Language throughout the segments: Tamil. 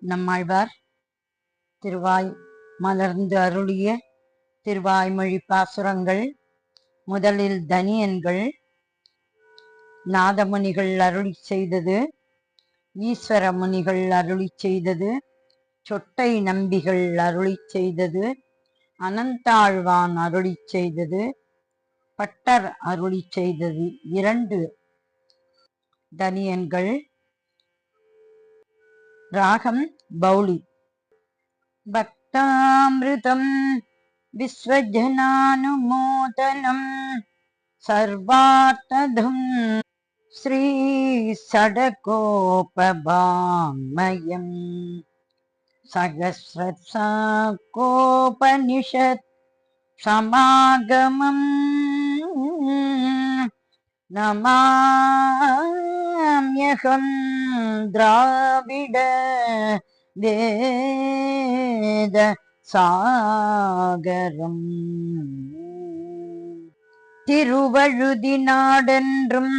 நம்மாழ்வார் திருவாய் மலர்ந்து அருளிய திருவாய்மொழி பாசுரங்கள். முதலில் தனியன்கள். நாதமுனிகள் அருளி செய்தது, ஈஸ்வர முனிகள் அருளி செய்தது, சொட்டை நம்பிகள் அருளி செய்தது, அனந்தாழ்வான் அருளி செய்தது, பட்டர் அருளி செய்தது. 2 தனியன்கள். ராகம் பௌளி. பக்தாமிருதம் விஸ்வஜனானுமோதனம் சர்வார்த்ததம் ஸ்ரீ சடகோபபாமயம் சகஸ்ரசாகோபனிஷத் சமாகமம் நமாம்யகம் திராவிட வேத சாகரம். திருவழுதி நாடென்றும்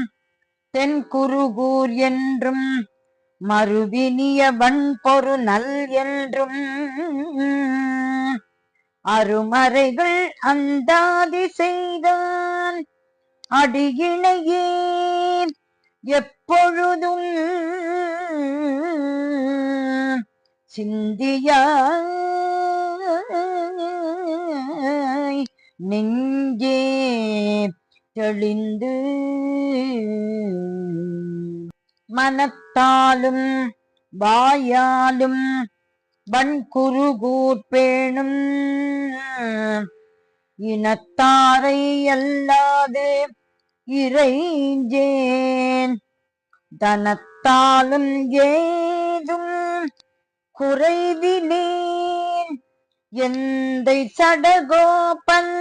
தென்குருகூர் என்றும் மறுவினிய வன்பொரு நல் என்றும் அருமறைகள் அந்தாதி செய்தான் அடியினையே எப்பொழுதும் சிந்தியாய் நெஞ்சே தெளிந்து மனத்தாலும் வாயாலும் வன்குருகூர் பேணும் இனத்தாரை அல்லாது இறைஞ்சேன் தனத்தாலும் ஏதும் குறைவிலேன் எந்தை சடகோபன்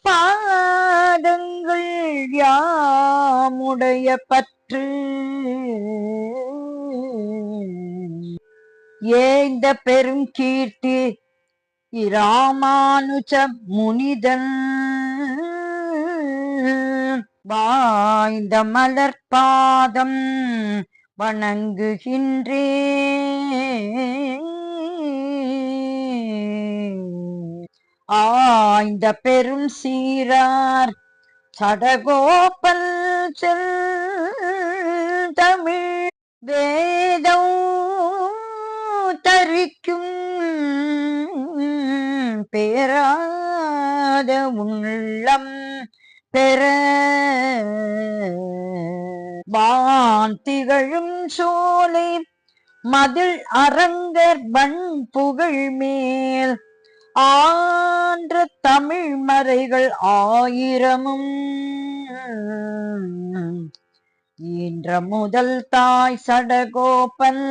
பாதங்கள் யாமுடைய பற்று ஏந்த பெரும் கீர்த்தி இராமானுஜ முனிதன் வாய்ந்த மலர்பாதம் வணங்குகின்றேன். ஆய்ந்த பெரும் சீரார் சடகோபன் தமிழ் வேதம் தரிக்கும் பேராத உள்ளம் பெற வான் திகழும் சோலை மதில் அரங்கர் வன் புகழ் மேல் ஆன்ற தமிழ் மறைகள் ஆயிரமும் ஈன்ற முதல் தாய் சடகோபன்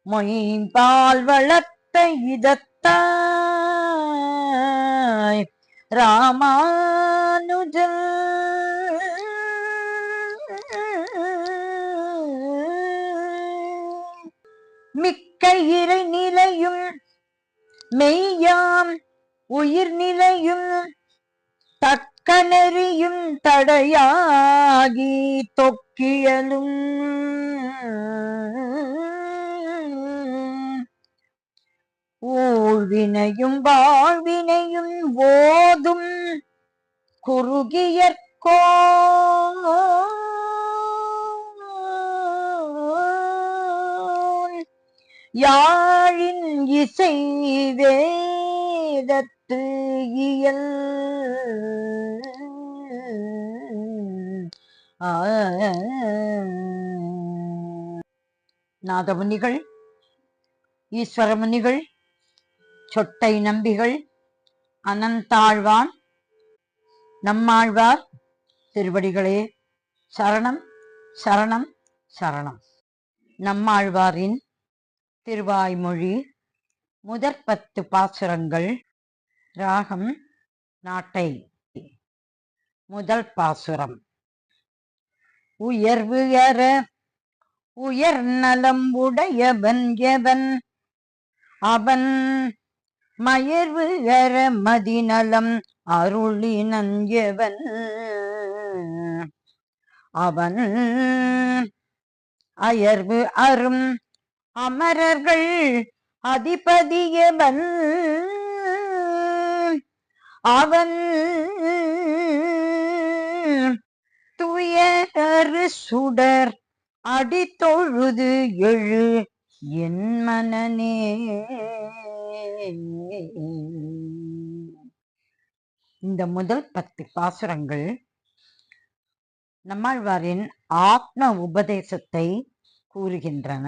மொய்பால் வளர்த்த இதத்தாய் ராமானுஜன் மிக்க இறை நிலையும் மெய்யாம் உயிர் நிலையும் தக்க நெறியும் தடையாகி தொக்கியலும் ஊழ்வினையும் வாழ்வினையும் ஓதும் குறுகியற்கோ யாழின் இசை வேதத்து இயல் நாதமுனிகள், ஈஸ்வரமுனிகள், சொட்டை நம்பிகள், அனந்தாழ்வான், நம்மாழ்வார் திருவடிகளே சரணம் சரணம் சரணம். நம்மாழ்வாரின் திருவாய்மொழி முதற் 10 பாசுரங்கள். ராகம் நாட்டை. முதல் பாசுரம். உயர்வு அற உயர் நலம் உடையவன் எவன் அவன் மயர்வு அற மதிநலம் அருளினன் எவன் அவன் அயர்வு அரும் அமரர்கள் அதிபதியவன் அவன் துயரு சுடர் அடித்தொழுது எழு என் மனநே. இந்த முதல் 10 பாசுரங்கள் நம்மாழ்வாரின் ஆத்ம உபதேசத்தை கூறுகின்றன.